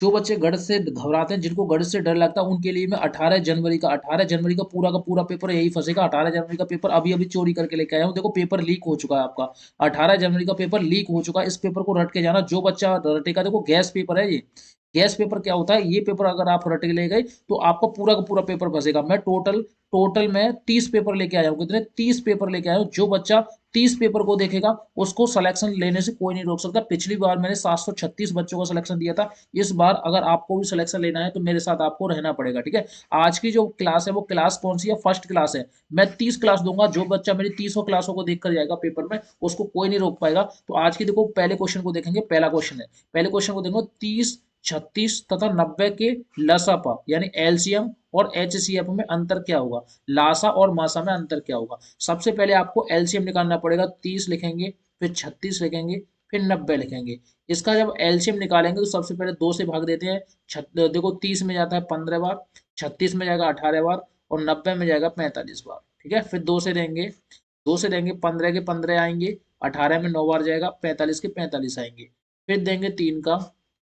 जो बच्चे गणित से घबराते हैं, जिनको गणित से डर लगता है, उनके लिए मैं 18 जनवरी का पूरा पेपर यही फंसेगा। 18 जनवरी का पेपर अभी अभी चोरी करके लेके आया हूँ। देखो पेपर लीक हो चुका है आपका। 18 जनवरी का पेपर लीक हो चुका है। इस पेपर को रट के जाना। जो बच्चा रटेगा, देखो गैस पेपर है ये। गैस पेपर क्या होता है, ये पेपर अगर आप रट के ले गए तो आपका पूरा का पूरा पेपर फंसेगा। मैं टोटल टोटल मैं 30 पेपर लेके आया हूँ। कितने? 30 पेपर लेके आया हूँ। जो बच्चा 30 पेपर को देखेगा उसको सिलेक्शन लेने से कोई नहीं रोक सकता। पिछली बार मैंने 736 बच्चों का सिलेक्शन दिया था। इस बार अगर आपको भी सिलेक्शन लेना है तो मेरे साथ आपको रहना पड़ेगा, ठीक है। आज की जो क्लास है वो क्लास कौन सी है? फर्स्ट क्लास है। मैं 30 क्लास दूंगा। जो बच्चा मेरी 30 क्लासों को देख कर जाएगा पेपर में, उसको कोई नहीं रोक पाएगा। तो आज की देखो पहले क्वेश्चन को देखेंगे। पहला क्वेश्चन है, पहले क्वेश्चन को देखो। 30, 36 तथा 90 के लसापा यानी एलसीएम और एचसीएफ में अंतर क्या होगा? लासा और मासा में अंतर क्या होगा? सबसे पहले आपको एलसीएम निकालना पड़ेगा। 30 लिखेंगे, फिर 36 लिखेंगे, फिर 90 लिखेंगे। इसका जब एलसीएम निकालेंगे तो सबसे पहले 2 से भाग देते हैं। देखो 30 में जाता है 15 बार, 36 में जाएगा 18 बार और 90 में जाएगा 45 बार, ठीक है। फिर 2 से देंगे, 2 से देंगे 15 के 15 आएंगे, 18 में 9 बार जाएगा, 45 के 45 आएंगे। फिर देंगे 3 का।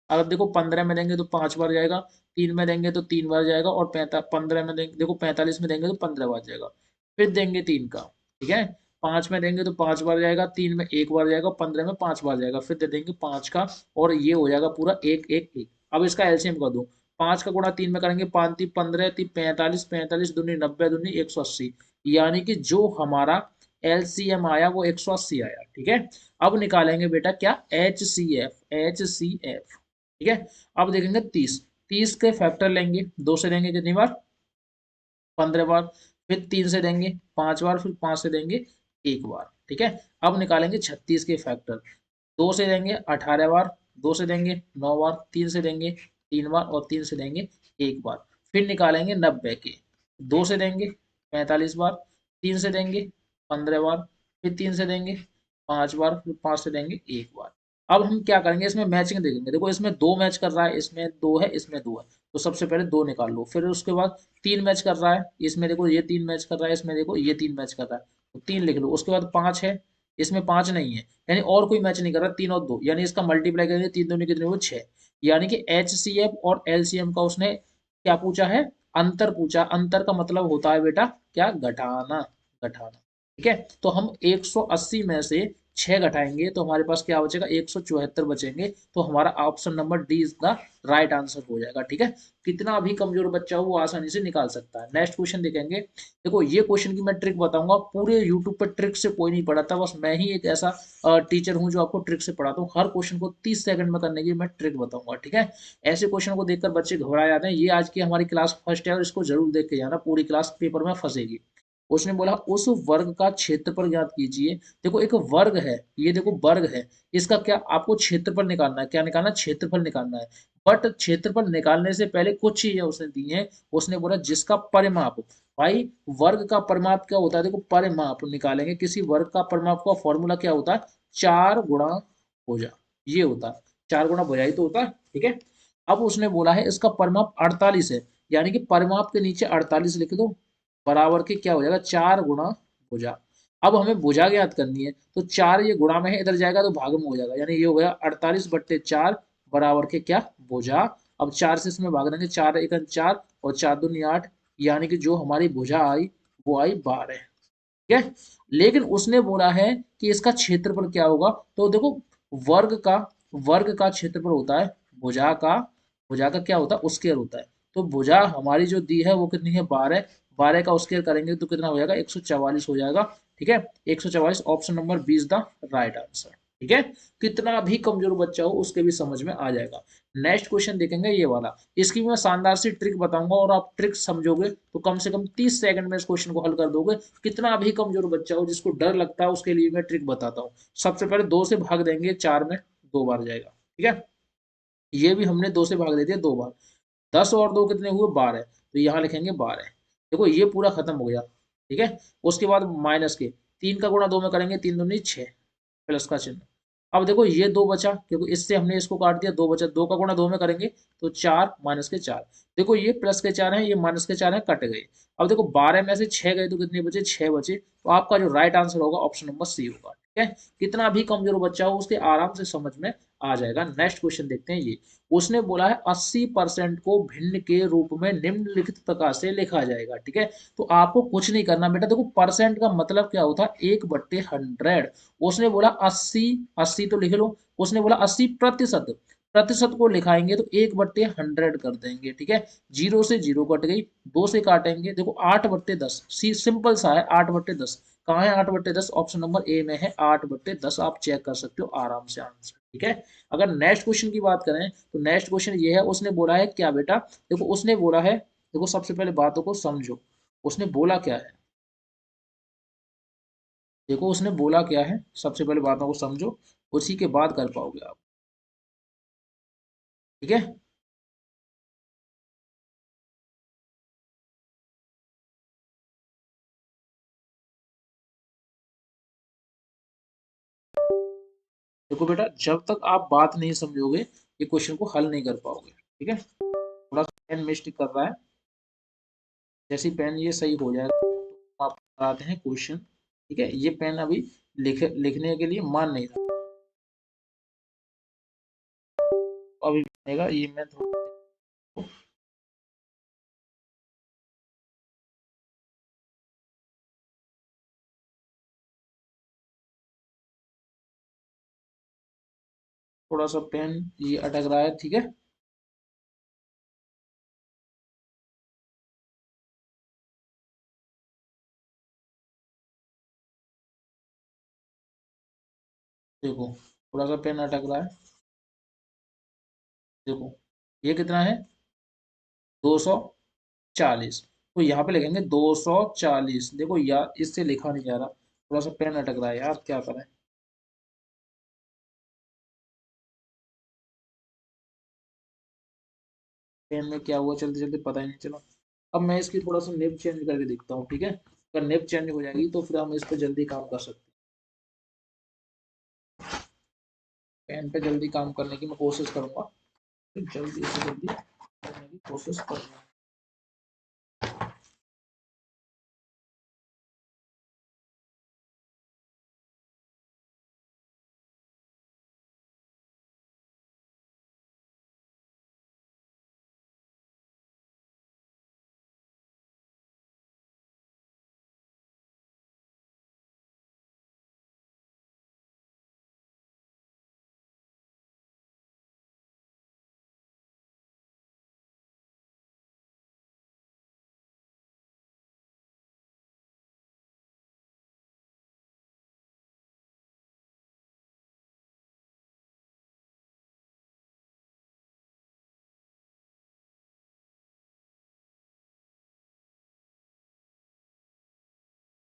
अब देखो 15 में देंगे तो 5 बार जाएगा, 3 में देंगे तो 3 बार जाएगा और 15 में देंगे, देखो 45 में देंगे तो 15 बार जाएगा। फिर देंगे 3 का, ठीक है। 5 में देंगे तो 5 बार जाएगा, 3 में 1 बार जाएगा, 15 में 5 बार जाएगा। फिर दे देंगे 5 का और ये हो जाएगा पूरा 1 1 1। अब इसका एलसीएम कर दो। 5 का गुणा 3 में करेंगे, 5 3 15 3 45, 45 दूनी 90 दूनी 180, यानी कि जो हमारा एलसीएम आया वो 180 आया, ठीक है। अब निकालेंगे बेटा क्या? एच सी एफ, ठीक है। अब देखेंगे 30, 30 के फैक्टर लेंगे। 2 से देंगे कितनी बार? 15 बार। फिर 3 से देंगे 5 बार, फिर 5 से देंगे 1 बार, ठीक है। अब निकालेंगे 36 के फैक्टर। 2 से देंगे 18 बार, 2 से देंगे 9 बार, 3 से देंगे 3 बार और 3 से देंगे 1 बार। फिर निकालेंगे 90 के। 2 से देंगे 45 बार, 3 से देंगे 15 बार, फिर 3 से देंगे 5 बार, फिर 5 से देंगे 1 बार। अब हम क्या करेंगे, इसमें मैचिंग देखेंगे। देखो इसमें 2 मैच कर रहा है, इसमें 2 है, इसमें 2 है, तो सबसे पहले 2 निकाल लो। फिर उसके बाद 3 मैच कर रहा है, इसमें देखो ये 3 मैच कर रहा है, इसमें देखो ये 3 मैच कर रहा है, तो 3 लिख लो। उसके बाद 5 है, इसमें 5 नहीं है, यानी और कोई मैच नहीं कर रहा। 3 और 2 यानी इसका मल्टीप्लाई करेंगे, 3 दूनी कितने हुए? 6। यानी कि एचसीएफ और एलसीएम का उसने क्या पूछा है? अंतर पूछा। अंतर का मतलब होता है बेटा क्या? घटाना, घटाना, ठीक है। तो हम 180 में से 6 घटाएंगे तो हमारे पास क्या बचेगा? 174 बचेंगे। तो हमारा option number D is the right answer हो जाएगा, ठीक है। कितना भी कमजोर बच्चा हो वो आसानी से निकाल सकता है। नेक्स्ट क्वेश्चन देखेंगे। देखो ये क्वेश्चन की मैं ट्रिक बताऊंगा। पूरे यूट्यूब पर ट्रिक से कोई नहीं पढ़ाता, बस मैं ही एक ऐसा टीचर हूं जो आपको ट्रिक से पढ़ाता हूँ। हर क्वेश्चन को 30 सेकंड में करने की मैं ट्रिक बताऊंगा, ठीक है। ऐसे क्वेश्चन को देखकर बच्चे घबरा जाते हैं। ये आज की हमारी क्लास फर्स्ट है और इसको जरूर देख के जाना, पूरी क्लास पेपर में फंसेगी। उसने बोला उस वर्ग का क्षेत्रफल ज्ञात कीजिए। देखो एक वर्ग है, ये देखो वर्ग है, इसका क्या आपको क्षेत्रफल निकालना है। क्या निकालना है? क्षेत्रफल निकालना है। बट क्षेत्रफल निकालने से पहले कुछ चीजें उसने दी हैं। उसने बोला जिसका परिमाप, भाई वर्ग का परिमाप क्या होता है? देखो परिमाप निकालेंगे किसी वर्ग का परिमाप का फॉर्मूला क्या होता है? 4 गुणा भुजा, ये होता है। 4 गुणा भुजा ही तो होता है, ठीक है। अब उसने बोला है इसका परिमाप 48 है, यानी कि परिमाप के नीचे 48 लिख दो, बराबर के क्या हो जाएगा? 4 गुणा भुजा। अब हमें भुजा ज्ञात करनी है, तो 4 ये गुणा में है, इधर जाएगा तो भाग में हो जाएगा, यानी ये हो गया 48/4 बराबर के क्या? भुजा। अब 4 से इसमें भाग देंगे, 4 1 4 और 4 दूनी 8, यानी कि जो हमारी भुजा आई वो आई 12, ठीक है। लेकिन उसने बोला है कि इसका क्षेत्रफल क्या होगा। तो देखो वर्ग का वर्ग का क्षेत्रफल होता है भुजा का, भुजा का क्या होता है? स्क्वायर होता है। तो भुजा हमारी जो दी है वो कितनी है? 12। 12 का स्क्वायर करेंगे तो कितना हो जाएगा? 144 हो जाएगा, ठीक है। 144 option number 20 the right answer, ठीक है। कितना भी कमजोर बच्चा हो उसके भी समझ में आ जाएगा। नेक्स्ट क्वेश्चन देखेंगे ये वाला। इसकी मैं शानदार सी ट्रिक बताऊंगा और आप ट्रिक समझोगे तो कम से कम 30 सेकंड में इस क्वेश्चन को हल कर दोगे। कितना भी कमजोर बच्चा हो जिसको डर लगता है उसके लिए मैं ट्रिक बताता हूँ। सबसे पहले 2 से भाग देंगे, 4 में 2 बार जाएगा, ठीक है। ये भी हमने 2 से भाग दे दिया 2 बार। 10 और 2 कितने हुए? 12, तो यहाँ लिखेंगे 12। देखो ये पूरा खत्म हो गया, ठीक है। उसके बाद माइनस के 3 का गुणा 2 में करेंगे, 3 दूनी 6, प्लस का चिन्ह। अब देखो ये 2 बचा, क्योंकि इससे हमने इसको काट दिया, 2 बचा, 2 का गुणा 2 में करेंगे तो 4 माइनस के 4। देखो ये प्लस के 4 है, ये माइनस के 4 है, कट गए। अब देखो 12 में से 6 गए तो कितने बचे? 6 बचे। तो आपका जो राइट आंसर होगा ऑप्शन नंबर सी होगा, ठीक है। कितना भी कमजोर बच्चा हो उसके आराम से समझ में आ जाएगा। नेक्स्ट क्वेश्चन देखते हैं ये। उसने बोला है 80% को भिन्न के रूप में निम्नलिखित प्रकार से लिखा जाएगा। ठीक है, तो आपको कुछ नहीं करना बेटा। देखो परसेंट का मतलब क्या होता है, 1/100। उसने बोला 80, 80 तो लिख लो। उसने बोला 80%, प्रतिशत को लिखाएंगे तो 1/100 कर देंगे। ठीक है, जीरो से जीरो कट गई, दो से काटेंगे, देखो 8/10। सी सिंपल सा है, 8/10। कहाँ है 8/10? ऑप्शन नंबर ए में है 8/10। आप चेक कर सकते हो आराम से आंसर। ठीक है, अगर नेक्स्ट क्वेश्चन की बात करें तो नेक्स्ट क्वेश्चन ये है। उसने बोला है क्या बेटा, देखो उसने बोला है, देखो सबसे पहले बातों को समझो। उसने बोला क्या है, देखो उसने बोला क्या है, सबसे पहले बातों को समझो, उसी के बाद कर पाओगे आप। ठीक है, देखो बेटा जब तक आप बात नहीं समझोगे ये क्वेश्चन को हल नहीं कर पाओगे। ठीक है, थोड़ा सा पेन मिस्टेक कर रहा है, जैसे ही पेन ये सही हो जाएगा तो आप कराते हैं क्वेश्चन। ठीक है, ये पेन अभी लिखने के लिए मान नहीं रहा, अभी बनेगा ये। मैं थोड़ा सा पेन ये अटक रहा है। ठीक है, देखो थोड़ा सा पेन अटक रहा है। देखो ये कितना है, 240। तो यहाँ पे लिखेंगे 240। देखो यार इससे लिखा नहीं जा रहा, थोड़ा सा पेन अटक रहा है यार, क्या करें। पेन में क्या हुआ, चलते चलते पता ही नहीं चला। अब मैं इसकी थोड़ा सा निब चेंज करके देखता हूँ। ठीक है, अगर निब चेंज हो जाएगी तो फिर हम इस पर जल्दी काम कर सकते हैं। पेन पे जल्दी काम करने की मैं कोशिश करूंगा, फिर जल्दी से जल्दी करने की कोशिश करूंगा।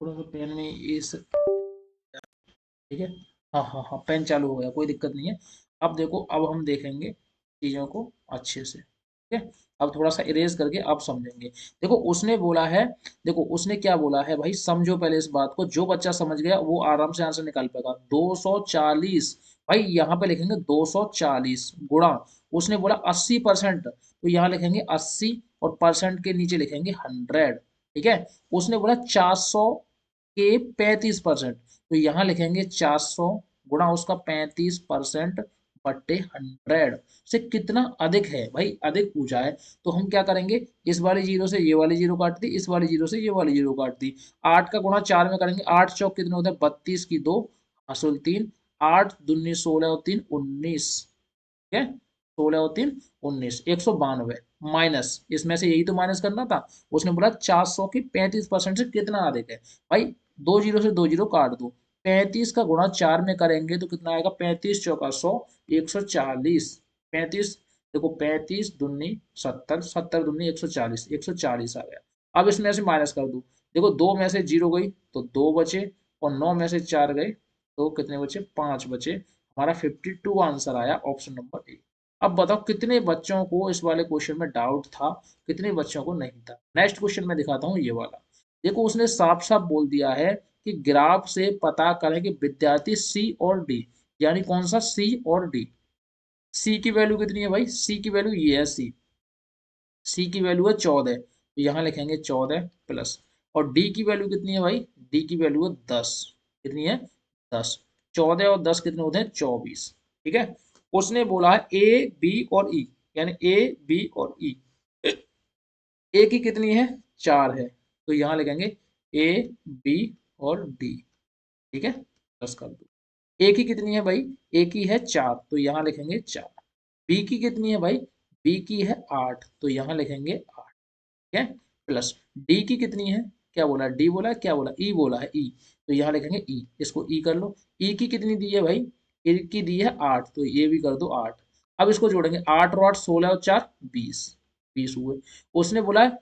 थोड़ा सा पेन में इस, ठीक है, हाँ हाँ हाँ पेन चालू हो गया, कोई दिक्कत नहीं है। अब देखो अब हम देखेंगे चीजों को अच्छे से। ठीक है, अब थोड़ा सा इरेज करके आप समझेंगे। देखो उसने बोला है, देखो उसने क्या बोला है भाई, समझो पहले इस बात को। जो बच्चा समझ गया वो आराम से आंसर निकाल पाएगा। 240, भाई यहाँ पे लिखेंगे 240 गुणा, उसने बोला 80%, तो यहाँ लिखेंगे 80 और परसेंट के नीचे लिखेंगे 100। ठीक है, उसने बोला 400 के 35%, तो यहाँ लिखेंगे 400 गुणा उसका 35% बट्टे 100 से कितना अधिक है। भाई अधिक पूछा है तो हम क्या करेंगे, इस वाले जीरो से ये वाली जीरो काट दी, इस वाली जीरो से ये वाली जीरो काट दी। 8 का गुणा 4 में करेंगे, 8 चौक कितने होते हैं, 32 की 2 हासुल 3, 8 दूनी 16 और 3 19। ठीक है, 16 और 3 19, 192 माइनस, इसमें से यही तो माइनस करना था। उसने बोला 400 की 35% से कितना अधिक है। भाई दो जीरो से दो जीरो काट दो, 35 का गुणा 4 में करेंगे तो कितना आएगा, 35 चौका 100, 140। 35, देखो 35 दूनी 70, 70 दूनी 140, 140 आ गया। अब इसमें से माइनस कर दो, देखो दो में से जीरो गई तो दो बचे, और नौ में से चार गए तो कितने बचे, पांच बचे। हमारा 52 आंसर आया, ऑप्शन नंबर ए। अब बताओ कितने बच्चों को इस वाले क्वेश्चन में डाउट था, कितने बच्चों को नहीं था। नेक्स्ट क्वेश्चन में दिखाता हूँ ये वाला। देखो उसने साफ साफ बोल दिया है कि ग्राफ से पता करें कि विद्यार्थी सी और डी, यानी कौन सा, सी और डी। सी की वैल्यू कितनी है भाई, सी की वैल्यू ये है, सी, सी की वैल्यू है 14, तो यहाँ लिखेंगे 14 प्लस, और डी की वैल्यू कितनी है भाई, डी की वैल्यू है 10। कितनी है, 10। 14 और 10 कितने होते हैं, 24। ठीक है, उसने बोला है ए बी और ई, यानी ए बी और ई। ए की कितनी है, 4 है, तो यहां लिखेंगे ए बी और डी, ठीक है, प्लस कर दो। ए की कितनी है भाई, ए की है 4, तो यहां लिखेंगे 4। बी की कितनी है भाई, बी की है 8, तो यहां लिखेंगे 8, ठीक है, प्लस डी की कितनी है, क्या बोला, डी बोला है, क्या बोला, ई बोला है, ई, तो यहां लिखेंगे ई, इसको ई कर लो। ई की कितनी दी है भाई, ई की दी है 8, तो ये भी कर दो 8। अब इसको जोड़ेंगे, 8 और 8 16 और 4 20, 20 हुए। उसने बोला है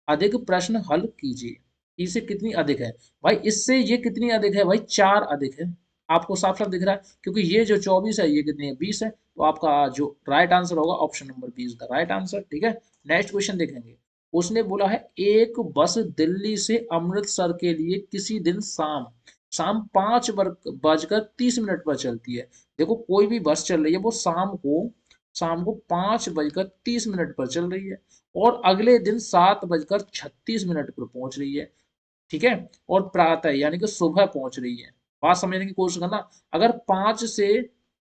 अधिक प्रश्न हल कीजिए, इससे कितनी अधिक है भाई, इससे ये कितनी अधिक है भाई, 4 अधिक है। आपको साफ साफ दिख रहा है, क्योंकि ये जो 24 है ये कितनी है, 20 है, तो आपका जो राइट आंसर होगा option number B is the right answer, ठीक है। नेक्स्ट क्वेश्चन देखेंगे। उसने बोला है एक बस दिल्ली से अमृतसर के लिए किसी दिन शाम शाम 5:30 पर चलती है। देखो कोई भी बस चल रही है वो शाम को 5:30 पर चल रही है, और अगले दिन 7:36 पर पहुंच रही है, ठीक है, और प्रातः यानी कि सुबह पहुंच रही है। बात समझने की कोशिश करना, अगर 5 से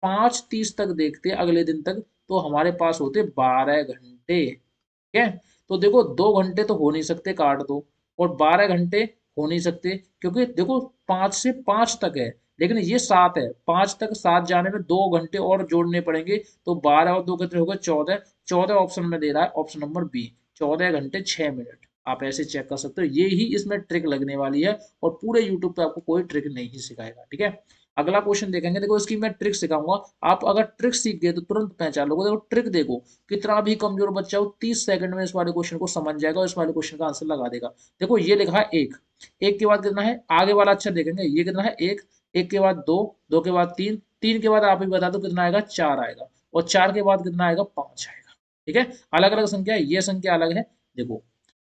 5:30 तक देखते अगले दिन तक, तो हमारे पास होते 12 घंटे, ठीक है। तो देखो 2 घंटे तो हो नहीं सकते, काट दो, और 12 घंटे हो नहीं सकते, क्योंकि देखो 5 से 5 तक है, लेकिन ये 7 है, 5 तक 7 जाने में 2 घंटे और जोड़ने पड़ेंगे, तो 12 और 2 कितने हो गए, 14। 14 ऑप्शन में दे रहा है, ऑप्शन नंबर बी, 14 घंटे 6 मिनट। आप ऐसे चेक कर सकते हो, ये ही इसमें ट्रिक लगने वाली है, और पूरे यूट्यूब पे आपको कोई ट्रिक नहीं सिखाएगा, ठीक है। अगला क्वेश्चन देखेंगे, देखो इसकी मैं ट्रिक सिखाऊंगा, आप अगर ट्रिक सीख गए तो तुरंत पहचान लोगे। देखो ट्रिक देखो, कितना भी कमजोर बच्चा हो 30 सेकंड में इस वाले क्वेश्चन को समझ जाएगा और इस वाले क्वेश्चन का आंसर लगा देगा। देखो ये लिखा है एक, एक के बाद कितना है, आगे वाला अच्छा देखेंगे, ये कितना है एक, एक के बाद दो, दो के बाद तीन, तीन के बाद आप ही बता दो कितना आएगा, 4 आएगा, और 4 के बाद कितना आएगा, 5 आएगा, ठीक है। अलग अलग संख्या है, ये संख्या अलग है। देखो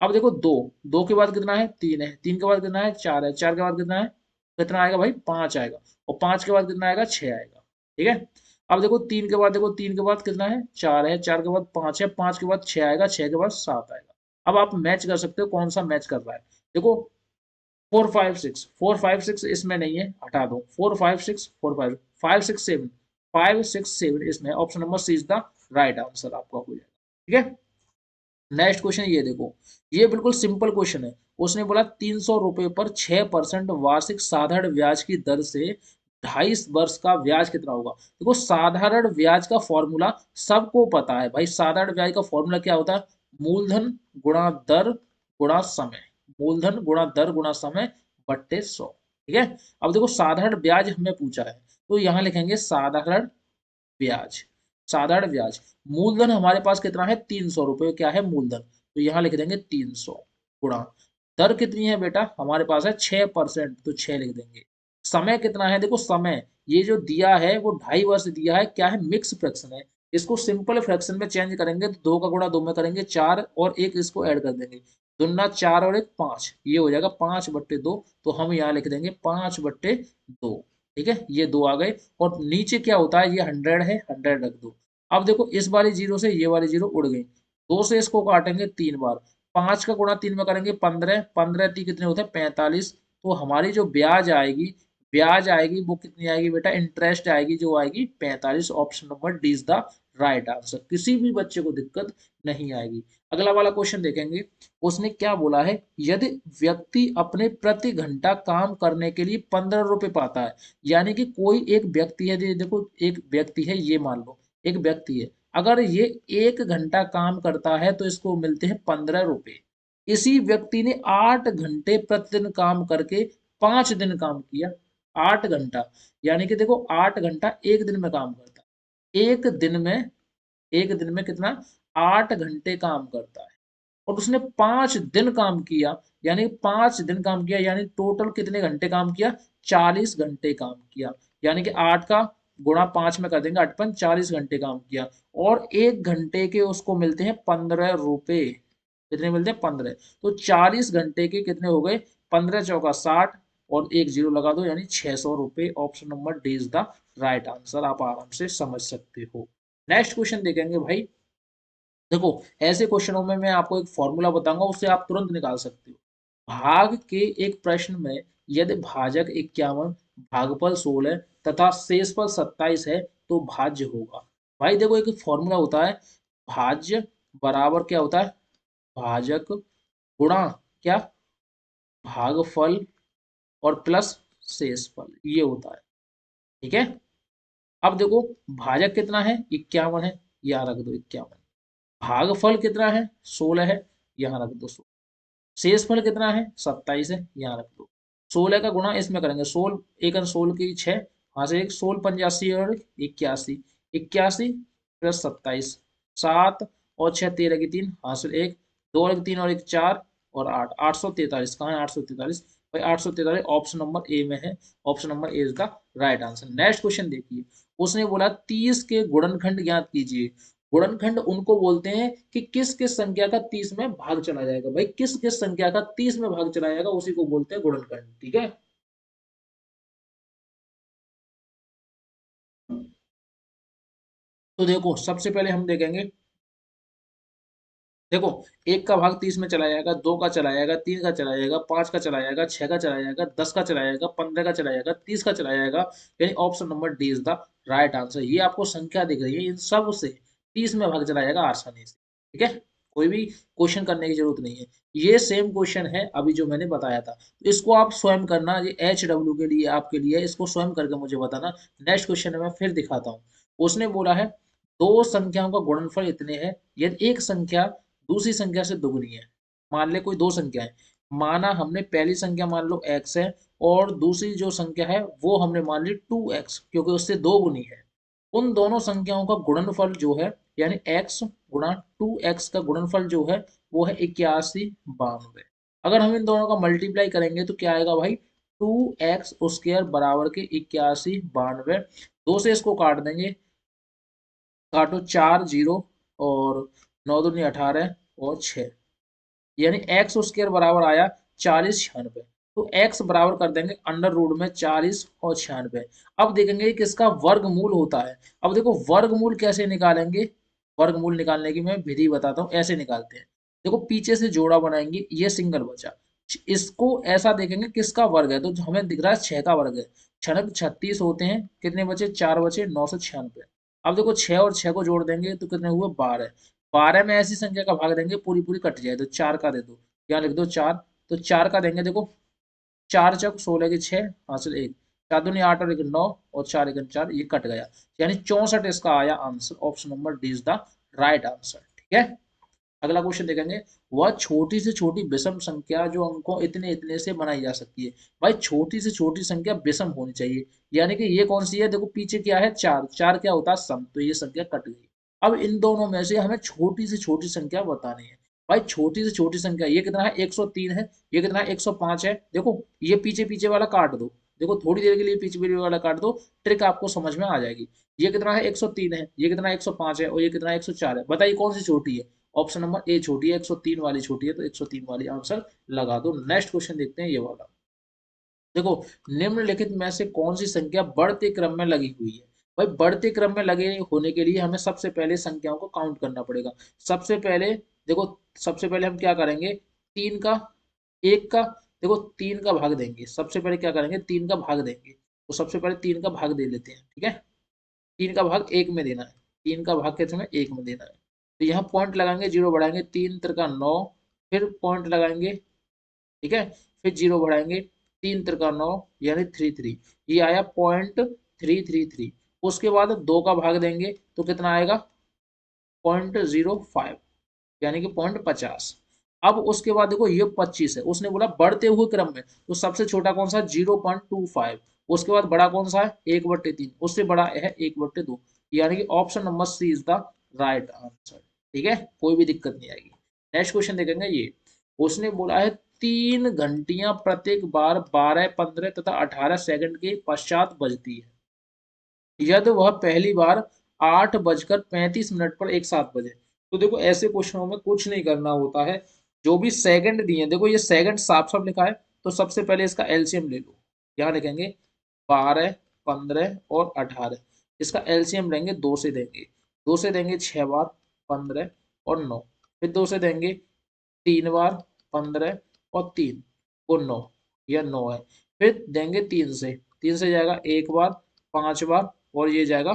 अब देखो दो, दो के बाद कितना है, 3 है, 3 के बाद कितना है, 4 है, 4 के बाद कितना है, कितना आएगा भाई, 5 आएगा, और 5 के बाद कितना आएगा, 6 आएगा, ठीक है। अब देखो 3 के बाद, देखो 3 के बाद कितना है, 4 है, 4 के बाद 5 है, 5 के बाद 6 आएगा, 6 के बाद 7 आएगा। अब आप मैच कर सकते हो कौन सा मैच कर रहा है। देखो 4 5 6 इसमें नहीं है, हटा दो, 4 5 6 4 5 5 6 7 इसमें, option number C is the right answer आपका हो जाएगा, ठीक है। नेक्स्ट क्वेश्चन ये देखो, ये बिल्कुल सिंपल क्वेश्चन है। उसने बोला 300 रुपए पर 6% वार्षिक साधारण ब्याज की दर से 22 वर्ष का ब्याज कितना होगा। देखो साधारण ब्याज का फॉर्मूला सबको पता है भाई, साधारण ब्याज का फॉर्मूला क्या होता है, मूलधन गुणा दर गुणा समय, मूलधन गुणा दर गुणा समय बट्टे 100, ठीक है। अब देखो साधारण ब्याज हमें पूछा है, तो यहाँ लिखेंगे साधारण ब्याज, साधारण ब्याज, मूलधन हमारे पास कितना है, 300 रुपये, क्या है मूलधन, तो यहाँ लिख देंगे 300, गुणा दर कितनी है बेटा, हमारे पास है 6%, तो 6 लिख देंगे। समय कितना है, देखो समय ये जो दिया है वो 2.5 वर्ष दिया है, क्या है, मिक्स फ्रैक्शन है। इसको सिंपल फ्रैक्शन में चेंज करेंगे तो 2 का गुणा 2 में करेंगे 4, और एक इसको ऐड कर देंगे, दुना 4 और एक 5, ये हो जाएगा 5/2, तो हम यहाँ लिख देंगे 5/2, ठीक है, ये 2 आ गए। और नीचे क्या होता है, ये 100 है, 100 रख दो। अब देखो इस वाली जीरो से ये वाली जीरो उड़ गई, 2 से इसको काटेंगे 3 बार, 5 का गुणा 3 में करेंगे 15, 15 3 कितने होते हैं, 45। तो हमारी जो ब्याज आएगी वो कितनी आएगी बेटा, इंटरेस्ट आएगी, जो आएगी 45, option number D is the right answer, किसी भी बच्चे को दिक्कत नहीं आएगी। अगला वाला क्वेश्चन देखेंगे, उसने क्या बोला है, यदि व्यक्ति अपने प्रति घंटा काम करने के लिए 15 रुपए पाता है, यानी कि कोई एक व्यक्ति है, देखो एक व्यक्ति है, ये मान लो एक व्यक्ति है, अगर ये 1 घंटा काम करता है तो इसको मिलते हैं 15 रुपए। इसी व्यक्ति ने 8 घंटे प्रतिदिन काम करके 5 दिन काम किया, 8 घंटा, यानी कि देखो 8 घंटा एक दिन में काम करता है, एक दिन में कितना, 8 घंटे काम करता है, और उसने 5 दिन काम किया, यानी 5 दिन काम किया, यानी टोटल कितने घंटे काम किया, 40 घंटे काम किया, यानी कि 8 का गुणा 5 में कर देंगे, 8×5 40 घंटे काम किया, और 1 घंटे के उसको मिलते हैं 15 रुपए, कितने मिलते हैं, 15, तो 40 घंटे के कितने हो गए, 15×4 = 60, और एक जीरो लगा दो, यानी 600 रुपए, option number D is the right answer, आप आराम से समझ सकते हो। नेक्स्ट क्वेश्चन देखेंगे भाई, देखो ऐसे क्वेश्चनों में मैं आपको एक फॉर्मूला बताऊंगा, उससे आप तुरंत निकाल सकते हो। भाग के एक प्रश्न में यदि भाजक 51, भागफल 16 तथा शेषफल 27 है तो भाज्य होगा। भाई देखो एक फॉर्मूला होता है, भाज्य बराबर क्या होता है, भाजक गुणा क्या, भागफल और प्लस शेषफल, ये होता है। ठीक है। अब देखो भाजक कितना है, 51 है, यहाँ रख दो 51। भागफल कितना है, 16 है, यहाँ रख दो 16। शेषफल कितना है, 27 है, यहाँ रख दो। 16 का गुणा इसमें करेंगे, 16 एक 16 की 6, वहां से एक 16 85 और 81, 81 प्लस 27, 7 और 6 13 की 3, हासिल एक, 2 और 3 और 1 4 और 8, 843। कहाँ है 843, भाई 843 ऑप्शन नंबर ए में है। Option number A is the right answer. Next question देखिए, उसने बोला 30 के गुणनखंड ज्ञात कीजिए। गुणनखंड उनको बोलते हैं कि किस किस संख्या का 30 में भाग चला जाएगा, भाई किस किस संख्या का 30 में भाग चला जाएगा उसी को बोलते हैं गुणनखंड। ठीक है। तो देखो सबसे पहले हम देखेंगे, देखो एक का भाग 30 में चला जाएगा, दो का चला जाएगा, तीन का चला जाएगा, पांच का चला जाएगा, छह का चला जाएगा, 10 का चला जाएगा, 15 का चला जाएगा, 30 का चला जाएगा। यानी option number D is the right answer. ये आपको संख्या दिख रही है, इन सब से 30 में भाग चला जाएगा आसानी से। ठीक है, कोई भी क्वेश्चन करने की जरूरत नहीं है। ये सेम क्वेश्चन है अभी जो मैंने बताया था, तो इसको आप स्वयं करना, ये HW के लिए आपके लिए, इसको स्वयं करके मुझे बताना। नेक्स्ट क्वेश्चन में फिर दिखाता हूँ। उसने बोला है दो संख्याओं का गुणनफल इतने हैं यदि एक संख्या दूसरी संख्या से दुगनी है। मान ले कोई दो संख्या है, माना हमने पहली संख्या मान लो x है, और दूसरी जो संख्या है वो हमने मान ली 2x, क्योंकि उससे दो गुनी है। उन दोनों संख्याओं का गुणनफल जो है, यानी x गुणा 2x का गुणनफल जो है वो है 81 92। अगर हम इन दोनों का मल्टीप्लाई करेंगे तो क्या आएगा भाई, 2x² बराबर के 81 92। दो से इसको काट देंगे, काटो 4 जीरो, और 9 दूनी 18 और 6, यानी एक्स स्क्वायर बराबर आया 40 96। तो एक्स बराबर कर देंगे अंडर रूट में 40 और 96। अब देखेंगे कि किसका वर्गमूल होता है। अब देखो वर्गमूल कैसे निकालेंगे, वर्गमूल निकालने की मैं विधि बताता हूँ, ऐसे निकालते हैं। देखो पीछे से जोड़ा बनाएंगे, ये सिंगल बचा, इसको ऐसा देखेंगे किसका वर्ग है, तो हमें दिख रहा है 6 का वर्ग है। छनक 36 होते हैं, कितने बचे, 4 बचे, 996। अब देखो 6 और 6 को जोड़ देंगे तो कितने हुए, 12। 12 में ऐसी संख्या का भाग देंगे पूरी पूरी कट जाए, तो 4 का दे दो, यहाँ लिख दो 4। तो 4 का देंगे, देखो 4 चौक 16 की 6, हासिल एक, 4 दूनी 8 और 1 9, और 4 1 4, ये कट गया। यानी 64 इसका आया answer. Option number D is the right answer. ठीक है। अगला क्वेश्चन देखेंगे, वह छोटी से छोटी विषम संख्या जो अंकों इतने इतने से बनाई जा सकती है। भाई छोटी से छोटी संख्या विषम होनी चाहिए, यानी कि ये कौन सी है, देखो पीछे क्या है, चार, चार क्या होता है सम, तो ये संख्या कट गई। अब इन दोनों में से हमें छोटी से छोटी संख्या बतानी है। भाई छोटी से छोटी संख्या ये कितना है, 103 है, ये कितना है 105 है। देखो ये पीछे पीछे वाला काट दो, देखो थोड़ी देर के लिए पीछे पीछे वाला काट दो, ट्रिक आपको समझ में आ जाएगी। ये कितना है 103 है, ये कितना 105 है, और ये कितना 104 है। बताइए कौन सी छोटी है। ऑप्शन नंबर ए छोटी है, 103 वाली छोटी है, तो 103 वाली आंसर लगा दो। नेक्स्ट क्वेश्चन देखते हैं ये वाला। देखो निम्नलिखित में से कौन सी संख्या बढ़ते क्रम में लगी हुई है। भाई बढ़ते क्रम में लगे होने के लिए हमें सबसे पहले संख्याओं को काउंट करना पड़ेगा। सबसे पहले देखो, सबसे पहले हम क्या करेंगे, तीन का, एक का, देखो तीन का भाग देंगे। सबसे पहले क्या करेंगे, तीन का भाग देंगे, तो सबसे पहले तीन का भाग दे लेते हैं। ठीक है, तीन का भाग एक में देना है, तीन का भाग कितने में, एक में देना है। तो यहाँ पॉइंट लगाएंगे, जीरो बढ़ाएंगे, तीन त्रिका 9, फिर पॉइंट लगाएंगे। ठीक है, फिर जीरो बढ़ाएंगे, तीन त्रिका 9, यानी 33, ये आया .333। उसके बाद दो का भाग देंगे तो कितना आएगा, .05, यानी कि .50। अब उसके बाद देखो ये 25 है, उसने बोला बढ़ते हुए क्रम में, तो सबसे छोटा कौन सा, 0.25। उसके बाद बड़ा कौन सा है, 1/3, उससे बड़ा है 1/2, यानी कि option number C is the right answer. ठीक है, कोई भी दिक्कत नहीं आएगी। नेक्स्ट क्वेश्चन देखेंगे ये, उसने बोला है 3 घंटियां प्रत्येक बार 12 15 तथा 18 सेकंड के पश्चात बजती है यदि वह पहली बार 8:35 पर एक साथ बजे। तो देखो ऐसे क्वेश्चनों में कुछ नहीं करना होता है, जो भी सेकंड दिए, देखो ये सेकंड साफ साफ लिखा है, तो सबसे पहले इसका एलसीएम ले लो। यहाँ लिखेंगे 12 15 और 18, इसका एलसीएम लेंगे, दो से देंगे, दो से देंगे 6 बार 15 और 9, फिर दो से देंगे 3 बार 15 और 3 को 9, यह 9 है। फिर देंगे तीन से, तीन से जाएगा एक बार, 5 बार, और ये जाएगा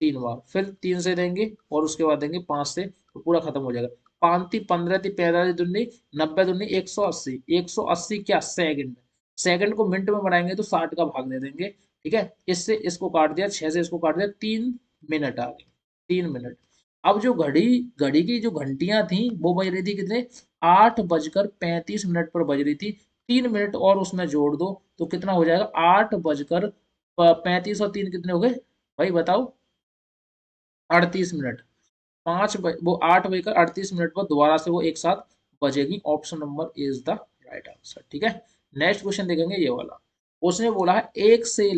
3 बार, फिर 3 से देंगे और उसके बाद देंगे 5 से, तो पूरा खत्म हो जाएगा। 5 × 15 = 45 दूनी 90 दूनी 180, 180 क्या सेकंड, सेकंड को मिनट में बनाएंगे तो 60 का भाग दे देंगे, ठीक है। इससे इसको काट दिया, 6 से इसको काट दिया, 3 मिनट आ गए, 3 मिनट। अब जो घड़ी घड़ी की जो घंटियां थी वो बज रही थी कितने, 8:35 पर बज रही थी। 3 मिनट और उसमें जोड़ दो तो कितना हो जाएगा, 8:35 और 3 कितने हो गए भाई बताओ, 38 मिनट। वो 8 बजकर 38 मिनट पर दोबारा से वो एक साथ बजेगी। Option number is the right answer, ठीक है। नेक्स्ट क्वेश्चन देखेंगे ये वाला। उसने बोला है 1 से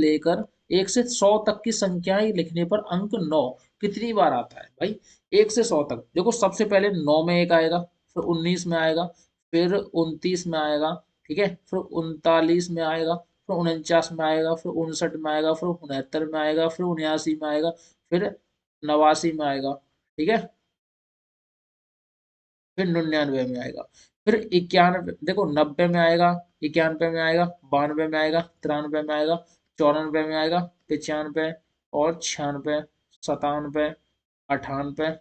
100 तक की संख्याएं लिखने पर अंक 9 कितनी बार आता है भाई। 1 से 100 तक, देखो सबसे पहले 9 में एक आएगा, फिर 19 में आएगा, फिर 29 में आएगा, ठीक है, फिर 39 में आएगा, फिर 49 में आएगा, फिर 59 में आएगा, फिर 69 में आएगा, फिर 79 में आएगा, फिर 89 में आएगा, ठीक है, फिर 99 में आएगा, फिर 91, देखो 90 में आएगा, 91 में आएगा, 92 में आएगा, 93 में आएगा, 94 में आएगा, 95 और 96, 97, 98,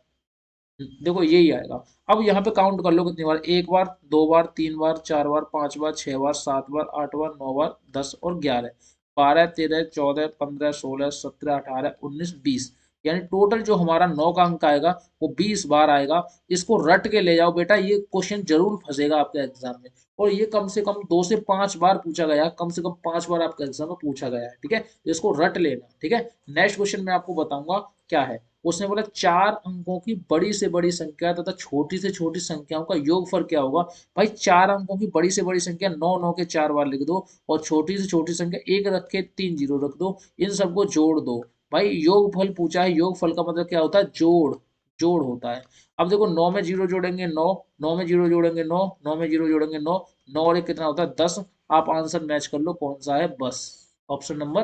देखो यही आएगा। अब यहाँ पे काउंट कर लो कितनी बार, 1 बार, 2 बार, 3 बार, 4 बार, 5 बार, 6 बार, 7 बार, 8 बार, 9 बार, 10 और 11, 12, 13, 14, 15, 16, 17, 18, 19, 20, यानी टोटल जो हमारा 9 का अंक आएगा वो 20 बार आएगा। इसको रट के ले जाओ बेटा, ये क्वेश्चन जरूर फंसेगा आपके एग्जाम में, और ये कम से कम 2 से 5 बार पूछा गया है, कम से कम 5 बार आपके एग्जाम में पूछा गया है, ठीक है। तो इसको रट लेना, ठीक है। नेक्स्ट क्वेश्चन मैं आपको बताऊंगा क्या है। उसने बोला 4 अंकों की बड़ी से बड़ी संख्या तथा छोटी से छोटी संख्याओं का योगफल क्या होगा। भाई 4 अंकों की बड़ी से बड़ी संख्या 9 9 के 4 बार लिख दो, और छोटी से छोटी संख्या 1 रख के 3 जीरो रख दो, इन सबको जोड़ दो। भाई योगफल पूछा है, योगफल का मतलब क्या होता है, जोड़, जोड़ होता है। अब देखो 9 में जीरो जोड़ेंगे 9, 9 में जीरो जोड़ेंगे 9, 9 में जीरो जोड़ेंगे 9, 9 और 1 कितना होता है 10। आप आंसर मैच कर लो कौन सा है, बस option number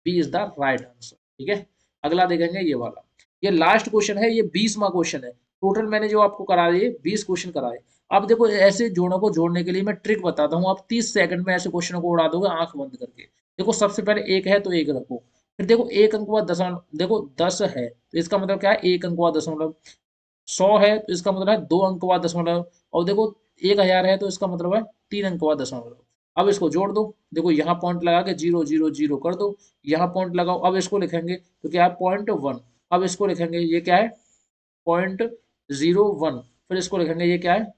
B is the right answer, ठीक है। अगला देखेंगे ये वाला, ये लास्ट क्वेश्चन है, ये 20वां क्वेश्चन है। टोटल मैंने जो आपको करा दिए 20 क्वेश्चन कराए। अब देखो ऐसे जोड़ों को जोड़ने के लिए मैं ट्रिक बताता हूँ, आप 30 सेकंड में ऐसे क्वेश्चनों को उड़ा दोगे आंख बंद करके। देखो सबसे पहले एक है तो एक रखो, फिर देखो एक अंक बाद दशमलव, देखो 10 है तो इसका मतलब क्या है, एक अंक बाद दशमलव। 100 है तो इसका मतलब है 2 अंक बाद दशमलव। और देखो 1000 है तो इसका मतलब है 3 अंक बाद दशमलव। अब इसको जोड़ दो, देखो यहाँ पॉइंट लगा के 0 0 0 कर दो, यहाँ पॉइंट लगाओ, अब इसको लिखेंगे तो क्या है, .1। अब इसको लिखेंगे ये क्या है, .01, फिर इसको लिखेंगे ये क्या है,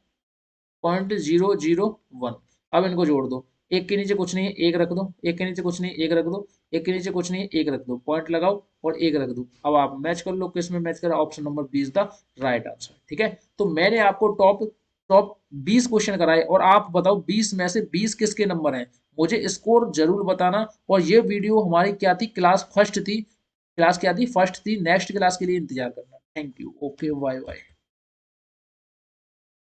.001। अब इनको जोड़ दो, एक के नीचे कुछ नहीं है एक रख दो, एक के नीचे कुछ नहीं एक रख दो, एक के नीचे कुछ नहीं एक रख दो, पॉइंट लगाओ और एक रख दो। अब आप मैच कर लो, किस में मैच करा, option number B is the right answer, ठीक है। तो मैंने आपको टॉप टॉप 20 क्वेश्चन कराए, और आप बताओ 20 में से 20 किसके नंबर हैं, मुझे स्कोर जरूर बताना। और ये वीडियो हमारी क्या थी, क्लास फर्स्ट थी, क्लास क्या थी, फर्स्ट थी। नेक्स्ट क्लास के लिए इंतजार करना। Thank you, okay, bye bye.